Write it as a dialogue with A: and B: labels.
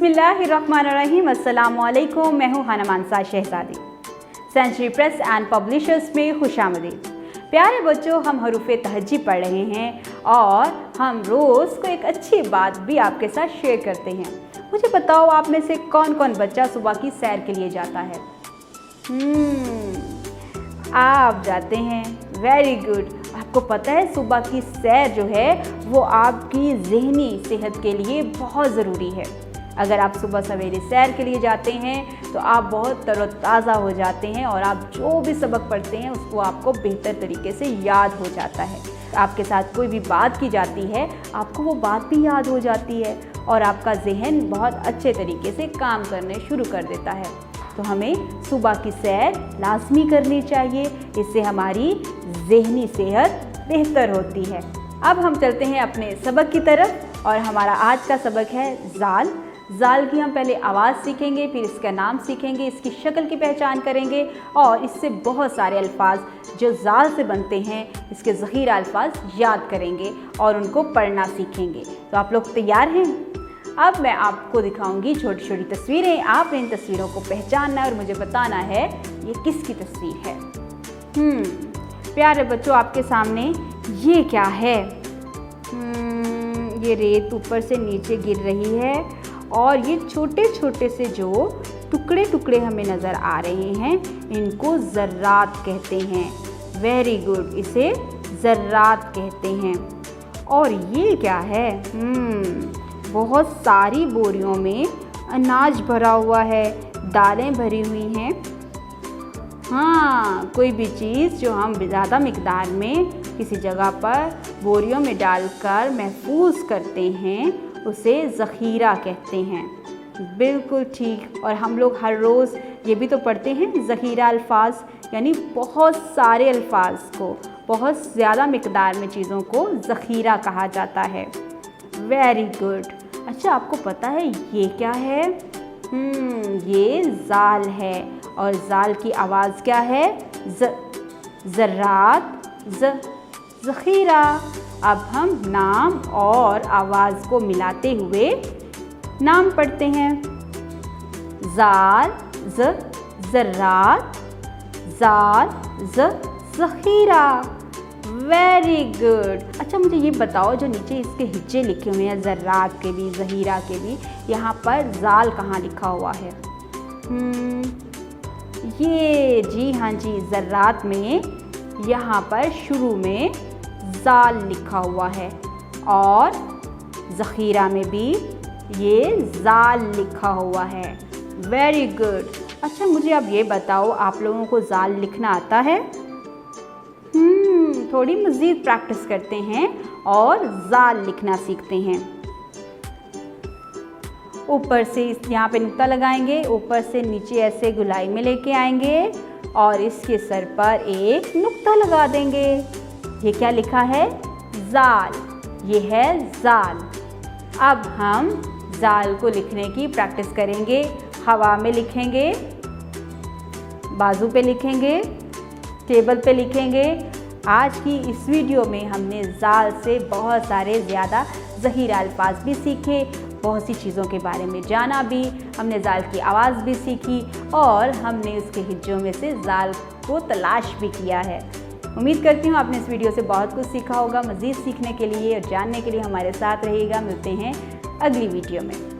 A: बिस्मिल्लाहिर्रहमानिर्रहीम। अस्सलामुअलैकुम। मैं हूँ हाना मानसा शहजादी। सेंचुरी प्रेस एंड पब्लिशर्स में खुशामदीद। प्यारे बच्चों, हम हरूफ़े तहज्जी पढ़ रहे हैं और हम रोज़ को एक अच्छी बात भी आपके साथ शेयर करते हैं। मुझे बताओ, आप में से कौन कौन बच्चा सुबह की सैर के लिए जाता है? आप जाते हैं, वेरी गुड। आपको पता है सुबह की सैर जो है वो आपकी ज़हनी सेहत के लिए बहुत ज़रूरी है। अगर आप सुबह सवेरे सैर के लिए जाते हैं तो आप बहुत तरोताज़ा हो जाते हैं और आप जो भी सबक पढ़ते हैं उसको आपको बेहतर तरीके से याद हो जाता है। आपके साथ कोई भी बात की जाती है, आपको वो बात भी याद हो जाती है और आपका ज़हन बहुत अच्छे तरीके से काम करने शुरू कर देता है। तो हमें सुबह की सैर लाजमी करनी चाहिए, इससे हमारी ज़हनी सेहत बेहतर होती है। अब हम चलते हैं अपने सबक की तरफ और हमारा आज का सबक है ज़ाल। ज़ाल की हम पहले आवाज़ सीखेंगे, फिर इसका नाम सीखेंगे, इसकी शक्ल की पहचान करेंगे और इससे बहुत सारे अल्फाज जो ज़ाल से बनते हैं, इसके ज़ख़ीरा अल्फाज याद करेंगे और उनको पढ़ना सीखेंगे। तो आप लोग तैयार हैं? अब मैं आपको दिखाऊंगी छोटी छोटी तस्वीरें। आपने इन तस्वीरों को पहचानना और मुझे बताना है ये किसकी तस्वीर है। प्यारे बच्चों, आपके सामने ये क्या है? ये रेत ऊपर से नीचे गिर रही है और ये छोटे छोटे से जो टुकड़े टुकड़े हमें नज़र आ रहे हैं, इनको ज़र्रात कहते हैं। वेरी गुड, इसे ज़र्रात कहते हैं। और ये क्या है? बहुत सारी बोरियों में अनाज भरा हुआ है, दालें भरी हुई हैं। हाँ, कोई भी चीज़ जो हम ज़्यादा मिकदार में किसी जगह पर बोरियों में डालकर महफूज करते हैं उसे ज़ख़ीरा कहते हैं। बिल्कुल ठीक। और हम लोग हर रोज़ ये भी तो पढ़ते हैं ज़ख़ीरा अल्फाज, यानी बहुत सारे अल्फाज को, बहुत ज़्यादा मिकदार में चीज़ों को ज़ख़ीरा कहा जाता है। Very good. अच्छा, आपको पता है ये क्या है? ये ज़ाल है और ज़ाल की आवाज़ क्या है? ज़र्रात, ज़ख़ीरा। अब हम नाम और आवाज़ को मिलाते हुए नाम पढ़ते हैं। ज़ाल, ज़र्रात, ज़ाल, ज़ख़ीरा। Very good. अच्छा, मुझे ये बताओ, जो नीचे इसके हिज्जे लिखे हुए हैं, ज़र्रात के भी, ज़हीरा के भी, यहाँ पर ज़ाल कहाँ लिखा हुआ है? ये जी हाँ जी, ज़र्रात में यहाँ पर शुरू में ज़ाल लिखा हुआ है और ज़ख़ीरा में भी ये ज़ाल लिखा हुआ है। Very good. अच्छा, मुझे अब ये बताओ, आप लोगों को ज़ाल लिखना आता है? थोड़ी मज़ीद प्रैक्टिस करते हैं और ज़ाल लिखना सीखते हैं। ऊपर से यहाँ पे नुक्ता लगाएंगे, ऊपर से नीचे ऐसे गुलाई में लेके आएंगे और इसके सर पर एक नुक्ता लगा देंगे। ये क्या लिखा है? ज़ाल। ये है ज़ाल। अब हम ज़ाल को लिखने की प्रैक्टिस करेंगे। हवा में लिखेंगे, बाजू पे लिखेंगे, टेबल पे लिखेंगे। आज की इस वीडियो में हमने ज़ाल से बहुत सारे ज़्यादा ज़ख़ीरा अल्फाज भी सीखे, बहुत सी चीज़ों के बारे में जाना भी, हमने ज़ाल की आवाज़ भी सीखी और हमने उसके हिज्जों में से ज़ाल को तलाश भी किया है। उम्मीद करती हूँ आपने इस वीडियो से बहुत कुछ सीखा होगा। मज़ीद सीखने के लिए और जानने के लिए हमारे साथ रहिएगा। मिलते हैं अगली वीडियो में।